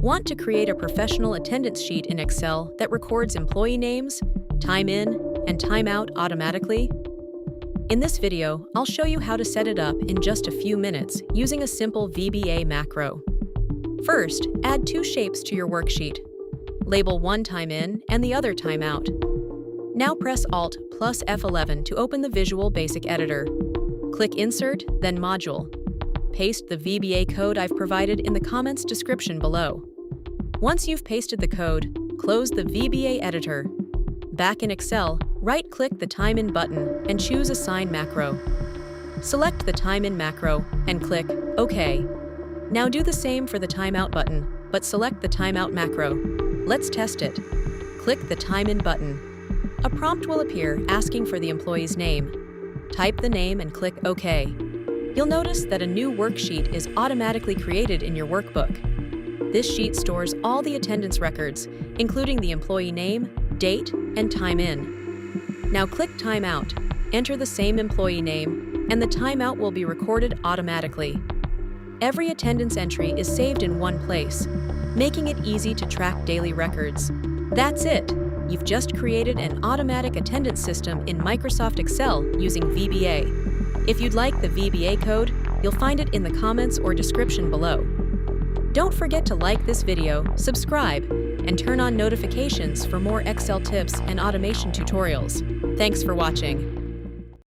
Want to create a professional attendance sheet in Excel that records employee names, time in, and time out automatically? In this video, I'll show you how to set it up in just a few minutes using a simple VBA macro. First, add two shapes to your worksheet. Label one time in and the other time out. Now press Alt plus F11 to open the Visual Basic Editor. Click Insert, then Module. Paste the VBA code I've provided in the comments description below. Once you've pasted the code, close the VBA editor. Back in Excel, right-click the Time In button and choose Assign Macro. Select the Time In macro and click OK. Now do the same for the Time Out button, but select the Time Out macro. Let's test it. Click the Time In button. A prompt will appear asking for the employee's name. Type the name and click OK. You'll notice that a new worksheet is automatically created in your workbook. This sheet stores all the attendance records, including the employee name, date, and time in. Now click Time Out, enter the same employee name, and the timeout will be recorded automatically. Every attendance entry is saved in one place, making it easy to track daily records. That's it! You've just created an automatic attendance system in Microsoft Excel using VBA. If you'd like the VBA code, you'll find it in the comments or description below. Don't forget to like this video, subscribe, and turn on notifications for more Excel tips and automation tutorials. Thanks for watching.